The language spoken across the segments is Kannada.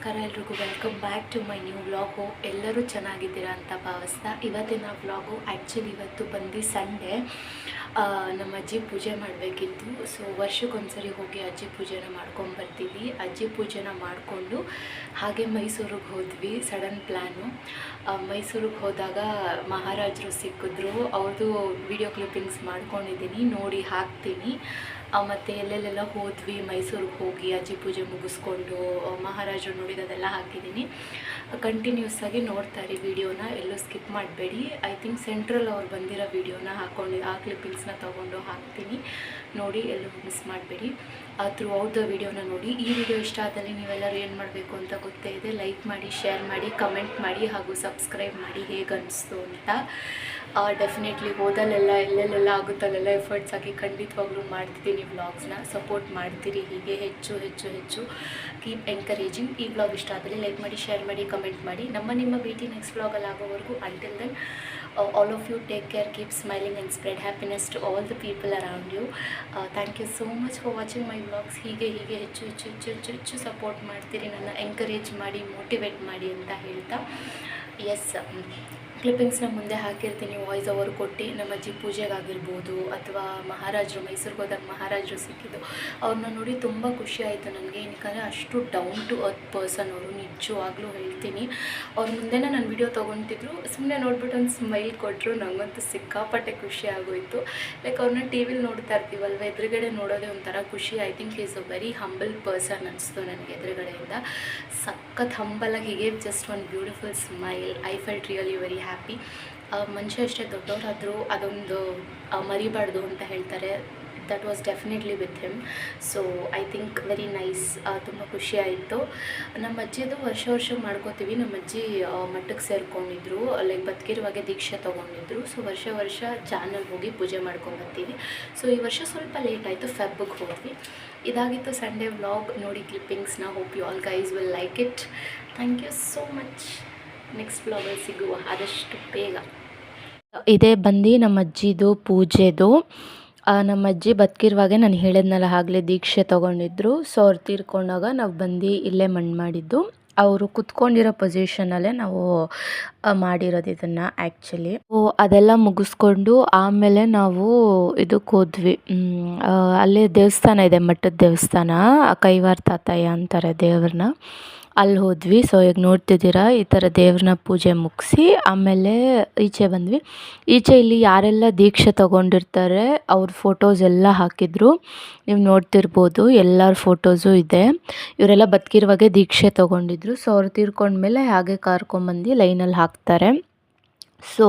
ನಮಸ್ಕಾರ ಎಲ್ರಿಗೂ welcome back to my new vlog. ಎಲ್ಲರೂ ಚೆನ್ನಾಗಿದ್ದೀರಾ ಅಂತ ಭಾವಿಸ್ತಾ ಇವತ್ತಿನ ವ್ಲಾಗು ಆ್ಯಕ್ಚುಲಿ ಇವತ್ತು ಬಂದು ಸಂಡೇ. ನಮ್ಮ ಅಜ್ಜಿ ಪೂಜೆ ಮಾಡಬೇಕಿತ್ತು. ಸೊ ವರ್ಷಕ್ಕೊಂದ್ಸರಿ ಹೋಗಿ ಅಜ್ಜಿ ಪೂಜೆನ ಮಾಡ್ಕೊಂಬರ್ತೀವಿ. ಅಜ್ಜಿ ಪೂಜೆನ ಮಾಡಿಕೊಂಡು ಹಾಗೆ ಮೈಸೂರಿಗೆ ಹೋದ್ವಿ. Sudden plan. ಮೈಸೂರಿಗೆ ಹೋದಾಗ ಮಹಾರಾಜರು ಸಿಕ್ಕಿದ್ರು. ಅವ್ರದ್ದು ವಿಡಿಯೋ ಕ್ಲಿಪ್ಪಿಂಗ್ಸ್ ಮಾಡ್ಕೊಂಡಿದ್ದೀನಿ, ನೋಡಿ ಹಾಕ್ತೀನಿ. ಮತ್ತು ಎಲ್ಲೆಲ್ಲೆಲ್ಲ ಹೋದ್ವಿ ಮೈಸೂರಿಗೆ ಹೋಗಿ ಅಜ್ಜಿ ಪೂಜೆ ಮುಗಿಸ್ಕೊಂಡು ಮಹಾರಾಜರು ನೋಡಿರೋದೆಲ್ಲ ಹಾಕಿದ್ದೀನಿ. ಕಂಟಿನ್ಯೂಸ್ ಆಗಿ ನೋಡ್ತಾರೆ ವಿಡಿಯೋನ, ಎಲ್ಲೂ ಸ್ಕಿಪ್ ಮಾಡಬೇಡಿ. ಐ ಥಿಂಕ್ ಸೆಂಟ್ರಲ್ ಅವ್ರು ಬಂದಿರೋ ವಿಡಿಯೋನ ಹಾಕ್ಕೊಂಡು ಆ ಕ್ಲಿಪ್ಪಿಂಗ್ಸ್ನ ತೊಗೊಂಡು ಹಾಕ್ತೀನಿ, ನೋಡಿ ಎಲ್ಲೂ ಮಿಸ್ ಮಾಡಬೇಡಿ. ಥ್ರೂ ಔಟ್ ದ ವಿಡಿಯೋನ ನೋಡಿ. ಈ ವಿಡಿಯೋ ಇಷ್ಟ ಆದಲ್ಲಿ ನೀವೆಲ್ಲರೂ ಏನು ಮಾಡಬೇಕು ಅಂತ ಗೊತ್ತೇ ಇದೆ, ಲೈಕ್ ಮಾಡಿ, ಶೇರ್ ಮಾಡಿ, ಕಮೆಂಟ್ ಮಾಡಿ ಹಾಗೂ ಸಬ್ಸ್ಕ್ರೈಬ್ ಮಾಡಿ ಹೇಗೆ ಅನಿಸ್ತು ಅಂತ. ಡೆಫಿನೆಟ್ಲಿ ಓದಲ್ಲೆಲ್ಲ ಎಲ್ಲೆಲ್ಲೆಲ್ಲ ಆಗುತ್ತಲ್ಲೆಲ್ಲ ಎಫರ್ಟ್ಸ್ ಹಾಕಿ ಖಂಡಿತವಾಗ್ಲೂ ಮಾಡ್ತಿದ್ದೀನಿ ವ್ಲಾಗ್ಸ್ನ. ಸಪೋರ್ಟ್ ಮಾಡ್ತೀರಿ ಹೀಗೆ ಹೆಚ್ಚು ಹೆಚ್ಚು ಹೆಚ್ಚು. Keep encouraging. ಈ ವ್ಲಾಗ್ ಇಷ್ಟ ಆದಲ್ಲಿ ಲೈಕ್ ಮಾಡಿ, ಶೇರ್ ಮಾಡಿ, ಕಮೆಂಟ್ ಮಾಡಿ. ನಿಮ್ಮ ಭೇಟಿ ನೆಕ್ಸ್ಟ್ ವ್ಲಾಗಲ್ಲಿ ಆಗೋವರೆಗೂ until then all of you take care, keep smiling and spread happiness to all the people around you. Thank you so much for watching my vlogs. ಹೀಗೆ ಹೆಚ್ಚು ಹೆಚ್ಚು ಹೆಚ್ಚು ಹೆಚ್ಚು ಹೆಚ್ಚು ಸಪೋರ್ಟ್ ಮಾಡ್ತೀರಿ, ನನ್ನ ಎಂಕರೇಜ್ ಮಾಡಿ, ಮೋಟಿವೇಟ್ ಮಾಡಿ ಅಂತ ಹೇಳ್ತಾ ಎಸ್ ಕ್ಲಿಪ್ಪಿಂಗ್ಸ್ನ ಮುಂದೆ ಹಾಕಿರ್ತೀನಿ. ವಾಯ್ಸ್ ಓವರ್ ಕೊಟ್ಟು ನಮ್ಮ ಅಜ್ಜಿ ಪೂಜೆಗಾಗಿರ್ಬೋದು ಅಥವಾ ಮಹಾರಾಜರು ಮೈಸೂರಿಗೆ ಹೋದಾಗ ಮಹಾರಾಜರು ಸಿಕ್ಕಿದ್ದು ಅವ್ರನ್ನ ನೋಡಿ ತುಂಬ ಖುಷಿ ಆಯಿತು ನನಗೆ. ಏನಕ್ಕೆ ಅಷ್ಟು ಡೌನ್ ಟು ಅರ್ತ್ ಪರ್ಸನ್ ಅವರು, ನಿಜವಾಗ್ಲೂ ಹೇಳ್ತೀನಿ. ಅವ್ರ ಮುಂದೆನೇ ನಾನು ವಿಡಿಯೋ ತೊಗೊತಿದ್ರು, ಸುಮ್ಮನೆ ನೋಡ್ಬಿಟ್ಟು ಒಂದು ಸ್ಮೈಲ್ ಕೊಟ್ಟರು. ನನಗಂತೂ ಸಿಕ್ಕಾಪಟ್ಟೆ ಖುಷಿ ಆಗೋಯಿತು. ಲೈಕ್ ಅವ್ರನ್ನ ಟಿ ವಿಲಿ ನೋಡ್ತಾ ಇರ್ತೀವಲ್ವ, ಎದುರುಗಡೆ ನೋಡೋದೇ ಒಂಥರ ಖುಷಿ. I think is a very humble person ಅನಿಸ್ತು ನನಗೆ ಎದುರುಗಡೆಯಿಂದ. ಸಖತ್ ಹಂಬಲಾಗಿ ಹೀಗೆ just one beautiful smile. I felt really very happy. ಮನುಷ್ಯ ಅಷ್ಟೇ ದೊಡ್ಡವರಾದರೂ ಅದೊಂದು ಮರಿಬಾರ್ದು ಅಂತ ಹೇಳ್ತಾರೆ. That was definitely with him. So I think very nice. ತುಂಬ ಖುಷಿ ಆಯಿತು. ನಮ್ಮ ಅಜ್ಜಿದು ವರ್ಷ ಮಾಡ್ಕೋತೀವಿ. ನಮ್ಮ ಅಜ್ಜಿ ಮಠಕ್ಕೆ ಸೇರಿಕೊಂಡಿದ್ರು, ಲೈಕ್ ಬದುಕಿರುವಾಗೆ ದೀಕ್ಷೆ ತೊಗೊಂಡಿದ್ರು. ಸೊ ವರ್ಷ ಜಾನಲ್ಲಿ ಹೋಗಿ ಪೂಜೆ ಮಾಡ್ಕೊಂಬರ್ತೀವಿ. ಸೊ ಈ ವರ್ಷ ಸ್ವಲ್ಪ ಲೇಟ್ ಆಯಿತು, ಫೆಬ್ಬಿಗೆ ಹೋದ್ವಿ. ಇದಾಗಿತ್ತು ಸಂಡೇ ವ್ಲಾಗ್. ನೋಡಿ ಕ್ಲಿಪ್ಪಿಂಗ್ಸ್ನ. Hope you all guys will like it. Thank you so much. Next ವ್ಲಾಗಲ್ಲಿ ಸಿಗುವ ಆದಷ್ಟು ಬೇಗ. ಇದೇ ಬಂದು ನಮ್ಮ ಅಜ್ಜಿದು ಪೂಜೆದು. ನಮ್ಮ ಅಜ್ಜಿ ಬದುಕಿರುವಾಗೆ ನಾನು ಹೇಳಿದ್ನಲ್ಲ ಆಗಲೇ ದೀಕ್ಷೆ ತೊಗೊಂಡಿದ್ರು. ಸೊ ಅವ್ರು ತೀರ್ಕೊಂಡಾಗ ನಾವು ಬಂದು ಇಲ್ಲೇ ಮಣ್ಣು ಮಾಡಿದ್ದು. ಅವರು ಕುತ್ಕೊಂಡಿರೋ ಪೊಸಿಷನಲ್ಲೇ ನಾವು ಮಾಡಿರೋದು ಇದನ್ನು ಆ್ಯಕ್ಚುಲಿ. ಅದೆಲ್ಲ ಮುಗಿಸ್ಕೊಂಡು ಆಮೇಲೆ ನಾವು ಇದಕ್ಕೆ ಹೋದ್ವಿ. ಅಲ್ಲೇ ದೇವಸ್ಥಾನ ಇದೆ, ಮಠದ ದೇವಸ್ಥಾನ, ಕೈವಾರ ತಾತಯ್ಯ ಅಂತಾರೆ ದೇವ್ರನ್ನ. ಅಲ್ಲಿ ಹೋದ್ವಿ. ಸೊ ಈಗ ನೋಡ್ತಿದ್ದೀರಾ, ಈ ಥರ ದೇವ್ರನ್ನ ಪೂಜೆ ಮುಗಿಸಿ ಆಮೇಲೆ ಈಚೆ ಬಂದ್ವಿ. ಈಚೆ ಇಲ್ಲಿ ಯಾರೆಲ್ಲ ದೀಕ್ಷೆ ತೊಗೊಂಡಿರ್ತಾರೆ ಅವ್ರ ಫೋಟೋಸ್ ಎಲ್ಲ ಹಾಕಿದ್ರು, ನೀವು ನೋಡ್ತಿರ್ಬೋದು. ಎಲ್ಲರ ಫೋಟೋಸು ಇದೆ. ಇವರೆಲ್ಲ ಬದುಕಿರುವಾಗೆ ದೀಕ್ಷೆ ತೊಗೊಂಡಿದ್ರು. ಸೊ ಅವ್ರು ತೀರ್ಕೊಂಡ್ಮೇಲೆ ಹಾಗೆ ಕರ್ಕೊಂಬಂದು ಲೈನಲ್ಲಿ ಹಾಕ್ತಾರೆ. ಸೊ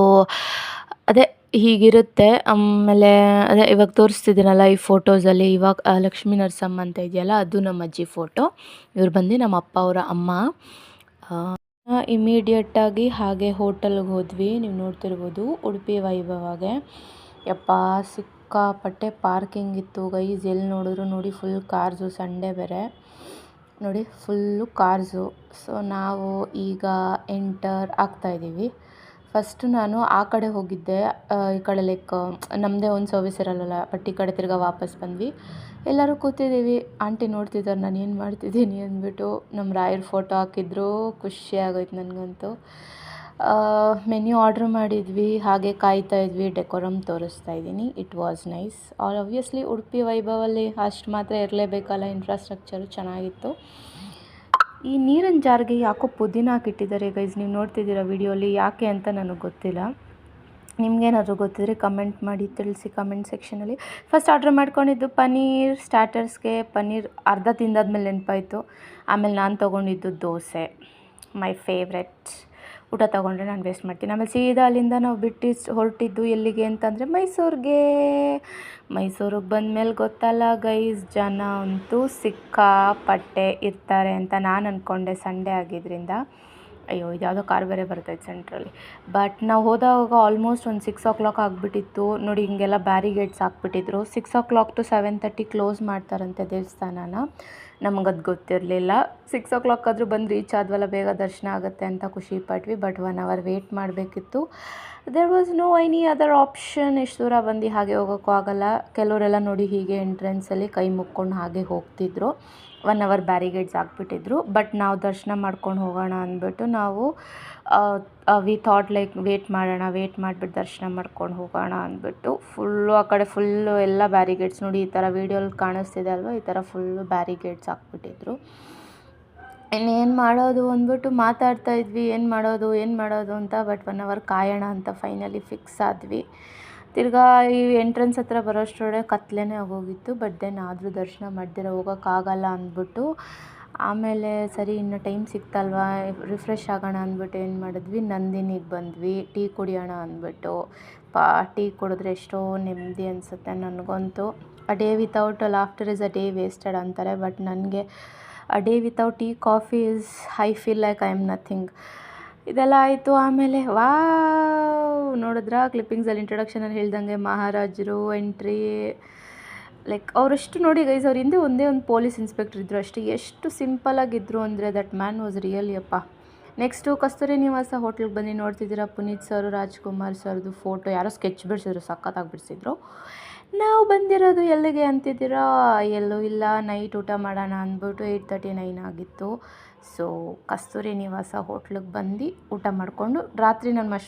ಅದೇ ಹೀಗಿರುತ್ತೆ. ಆಮೇಲೆ ಅದೇ ಇವಾಗ ತೋರಿಸ್ತಿದ್ದೀನಲ್ಲ ಈ ಫೋಟೋಸಲ್ಲಿ, ಇವಾಗ ಲಕ್ಷ್ಮೀ ನರಸಮ್ಮ ಅಂತ ಇದೆಯಲ್ಲ, ಅದು ನಮ್ಮ ಅಜ್ಜಿ ಫೋಟೋ. ಇವ್ರು ಬಂದು ನಮ್ಮ ಅಪ್ಪ ಅವರ ಅಮ್ಮ. ಇಮಿಡಿಯೇಟಾಗಿ ಹಾಗೆ ಹೋಟೆಲ್ಗೆ ಹೋದ್ವಿ. ನೀವು ನೋಡ್ತಿರ್ಬೋದು ಉಡುಪಿ ವೈಭವಾಗೆ. ಯಪ್ಪ ಸಿಕ್ಕಾಪಟ್ಟೆ ಪಾರ್ಕಿಂಗ್ ಇತ್ತು ಗೈಸ್. ಎಲ್ಲಿ ನೋಡಿದ್ರು ನೋಡಿ ಫುಲ್ ಕಾರ್ಸು. ಸಂಡೇ ಬೇರೆ ನೋಡಿ, ಫುಲ್ಲು ಕಾರ್ಸು. ಸೊ ನಾವು ಈಗ ಎಂಟರ್ ಆಗ್ತಾಯಿದ್ದೀವಿ. ಫಸ್ಟು ನಾನು ಆ ಕಡೆ ಹೋಗಿದ್ದೆ, ಈ ಕಡೆ ಲೈಕ್ ನಮ್ಮದೇ ಒಂದು ಸರ್ವಿಸ್ ಇರಲ್ಲ, ಬಟ್ ಈ ಕಡೆ ತಿರ್ಗಾ ವಾಪಸ್ ಬಂದ್ವಿ. ಎಲ್ಲರೂ ಕೂತಿದ್ದೀವಿ. ಆಂಟಿ ನೋಡ್ತಿದ್ದಾರೆ ನಾನು ಏನು ಮಾಡ್ತಿದ್ದೀನಿ ಅಂದ್ಬಿಟ್ಟು. ನಮ್ಮ ರಾಯರ ಫೋಟೋ ಹಾಕಿದ್ರು. ಖುಷಿ ಆಗೋಯ್ತು ನನಗಂತೂ. ಮೆನ್ಯೂ ಆರ್ಡ್ರ್ ಮಾಡಿದ್ವಿ, ಹಾಗೆ ಕಾಯ್ತಾ ಇದ್ವಿ. ಡೆಕೋರಮ್ ತೋರಿಸ್ತಾ ಇದ್ದೀನಿ. It was nice. Obviously Udupi ವೈಭವಲ್ಲಿ ಅಷ್ಟು ಮಾತ್ರ ಇರಲೇಬೇಕಲ್ಲ, ಇನ್ಫ್ರಾಸ್ಟ್ರಕ್ಚರು ಚೆನ್ನಾಗಿತ್ತು. ಈ ನೀರಿನ ಜಾರ್ಗೆ ಯಾಕೋ ಪುದೀನ ಹಾಕಿಟ್ಟಿದ್ದಾರೆ ಗೈಸ್. ನೀವು ನೋಡ್ತಿದ್ದೀರಾ ವಿಡಿಯೋಲಿ, ಯಾಕೆ ಅಂತ ನನಗೆ ಗೊತ್ತಿಲ್ಲ. ನಿಮ್ಗೇನಾದರೂ ಗೊತ್ತಿದ್ರೆ ಕಮೆಂಟ್ ಮಾಡಿ ತಿಳಿಸಿ ಕಮೆಂಟ್ ಸೆಕ್ಷನಲ್ಲಿ. ಫಸ್ಟ್ ಆರ್ಡ್ರ್ ಮಾಡ್ಕೊಂಡಿದ್ದು ಪನ್ನೀರ್ ಸ್ಟಾರ್ಟರ್ಸ್ಗೆ. ಪನ್ನೀರ್ ಅರ್ಧ ತಿಂದಾದ್ಮೇಲೆ ನೆನಪಾಯಿತು. ಆಮೇಲೆ ನಾನು ತೊಗೊಂಡಿದ್ದು ದೋಸೆ, ಮೈ ಫೇವ್ರೆಟ್. ಊಟ ತೊಗೊಂಡ್ರೆ ನಾನು ವೇಸ್ಟ್ ಮಾಡ್ತೀನಿ. ಆಮೇಲೆ ಸೀದಾ ಅಲ್ಲಿಂದ ನಾವು ಹೊರಟಿದ್ದು ಎಲ್ಲಿಗೆ ಅಂತಂದರೆ ಮೈಸೂರಿಗೆ ಬಂದಮೇಲೆ ಗೊತ್ತಲ್ಲ ಗೈಸ್, ಜನ ಅಂತೂ ಸಿಕ್ಕಾಪಟ್ಟೆ ಇರ್ತಾರೆ ಅಂತ ನಾನು ಅಂದ್ಕೊಂಡೆ ಸಂಡೇ ಆಗಿದ್ದರಿಂದ. ಅಯ್ಯೋ, ಇದು ಯಾವುದೋ ಕಾರ್ ಬೇರೆ ಬರ್ತೈತೆ ಸೆಂಟ್ರಲ್ಲಿ. ಬಟ್ ನಾವು ಹೋದಾಗ ಆಲ್ಮೋಸ್ಟ್ ಒಂದು 6 o'clock ಆಗಿಬಿಟ್ಟಿತ್ತು ನೋಡಿ. ಹಿಂಗೆಲ್ಲ ಬ್ಯಾರಿಗೇಡ್ಸ್ ಹಾಕ್ಬಿಟ್ಟಿದ್ರು. 6 o'clock to 7:30 ಕ್ಲೋಸ್ ಮಾಡ್ತಾರಂತೆ ದೇವಸ್ಥಾನನ. ನಮಗದು ಗೊತ್ತಿರಲಿಲ್ಲ. 6 o'clock ಆದರೂ ಬಂದು ರೀಚ್ ಆದ್ವಲ್ಲ, ಬೇಗ ದರ್ಶನ ಆಗುತ್ತೆ ಅಂತ ಖುಷಿ ಪಟ್ವಿ. ಬಟ್ 1 hour ವೇಟ್ ಮಾಡಬೇಕಿತ್ತು. There was no any other option. ಇಷ್ಟು ದೂರ ಬಂದು ಹಾಗೆ ಹೋಗೋಕ್ಕೂ ಆಗಲ್ಲ. ಕೆಲವರೆಲ್ಲ ನೋಡಿ ಹೀಗೆ ಎಂಟ್ರೆನ್ಸಲ್ಲಿ ಕೈ ಮುಕ್ಕೊಂಡು ಹಾಗೆ ಹೋಗ್ತಿದ್ರು. 1 ಅವರ್ ಬ್ಯಾರಿಗೇಡ್ಸ್ ಹಾಕ್ಬಿಟ್ಟಿದ್ರು. ಬಟ್ ನಾವು ದರ್ಶನ ಮಾಡ್ಕೊಂಡು ಹೋಗೋಣ ಅಂದ್ಬಿಟ್ಟು ನಾವು ವಿ ಥಾಟ್ ಲೈಕ್ ವೇಟ್ ಮಾಡಿಬಿಟ್ಟು ದರ್ಶನ ಮಾಡ್ಕೊಂಡು ಹೋಗೋಣ ಅಂದ್ಬಿಟ್ಟು ಫುಲ್ಲು ಆ ಕಡೆ ಫುಲ್ಲು ಎಲ್ಲ ಬ್ಯಾರಿಗೇಡ್ಸ್ ನೋಡಿ, ಈ ಥರ ವೀಡಿಯೋಲಿ ಕಾಣಿಸ್ತಿದೆ ಅಲ್ವಾ, ಈ ಥರ ಫುಲ್ಲು ಬ್ಯಾರಿಗೇಡ್ಸ್ ಹಾಕ್ಬಿಟ್ಟಿದ್ರು. ಇನ್ನೇನು ಮಾಡೋದು ಅಂದ್ಬಿಟ್ಟು ಮಾತಾಡ್ತಾ ಇದ್ವಿ, ಏನು ಮಾಡೋದು ಅಂತ. ಬಟ್ 1 ಅವರ್ ಕಾಯೋಣ ಅಂತ ಫೈನಲಿ ಫಿಕ್ಸ್ ಆದ್ವಿ. ತಿರ್ಗಾ ಈ ಎಂಟ್ರೆನ್ಸ್ ಹತ್ರ ಬರೋಷ್ಟರೊಳಗೆ ಕತ್ಲೆನೇ ಆಗೋಗಿತ್ತು. ಬಟ್ ದೆನ್ ಆದರೂ ದರ್ಶನ ಮಾಡ್ದಿರ ಹೋಗೋಕ್ಕಾಗಲ್ಲ ಅಂದ್ಬಿಟ್ಟು ಆಮೇಲೆ ಸರಿ ಇನ್ನು ಟೈಮ್ ಸಿಕ್ತಲ್ವಾ, ರಿಫ್ರೆಶ್ ಆಗೋಣ ಅಂದ್ಬಿಟ್ಟು ಏನು ಮಾಡಿದ್ವಿ, ನಂದಿನಿಗೆ ಬಂದ್ವಿ ಟೀ ಕುಡಿಯೋಣ ಅಂದ್ಬಿಟ್ಟು. ಟೀ ಕುಡಿದ್ರೆ ಎಷ್ಟೋ ನೆಮ್ಮದಿ ಅನಿಸುತ್ತೆ ನನಗಂತೂ. A day without laughter is a day wasted ಅಂತಾರೆ. ಬಟ್ ನನಗೆ a day without tea coffee is I feel like I am nothing. ಇದೆಲ್ಲ ಆಯಿತು. ಆಮೇಲೆ ನೋಡಿದ್ರಾ ಕ್ಲಿಪ್ಪಿಂಗ್ಸಲ್ಲಿ ಇಂಟ್ರೊಡಕ್ಷನಲ್ಲಿ ಹೇಳ್ದಂಗೆ ಮಹಾರಾಜರು ಎಂಟ್ರಿ, ಲೈಕ್ ಅವರಷ್ಟು ನೋಡಿ ಗೈಸ್, ಅವ್ರ ಹಿಂದೆ ಒಂದೇ ಒಂದು ಪೊಲೀಸ್ ಇನ್ಸ್ಪೆಕ್ಟರ್ ಇದ್ದರು ಅಷ್ಟೇ. ಎಷ್ಟು ಸಿಂಪಲಾಗಿದ್ದರು ಅಂದರೆ ದಟ್ ಮ್ಯಾನ್ ವಾಸ್ ರಿಯಲಿ ಅಪ್ಪ. ನೆಕ್ಸ್ಟು ಕಸ್ತೂರಿ ನಿವಾಸ ಹೋಟ್ಲಿಗೆ ಬಂದು ನೋಡ್ತಿದ್ದೀರಾ, ಪುನೀತ್ ಸರ್ ರಾಜ್ಕುಮಾರ್ ಸರ್ದು ಫೋಟೋ ಯಾರೋ ಸ್ಕೆಚ್ ಬಿಡಿಸಿದ್ರು, ಸಖತ್ತಾಗಿ ಬಿಡಿಸಿದ್ರು. ನಾವು ಬಂದಿರೋದು ಎಲ್ಲಿಗೆ ಅಂತಿದ್ದೀರಾ, ಎಲ್ಲೂ ಇಲ್ಲ, ನೈಟ್ ಊಟ ಮಾಡೋಣ ಅಂದ್ಬಿಟ್ಟು 8:39 ಆಗಿತ್ತು. ಸೊ ಕಸ್ತೂರಿ ನಿವಾಸ ಹೋಟ್ಲಿಗೆ ಬಂದು ಊಟ ಮಾಡಿಕೊಂಡು ರಾತ್ರಿ ನಾನು ಮಶ್ರೂಮ್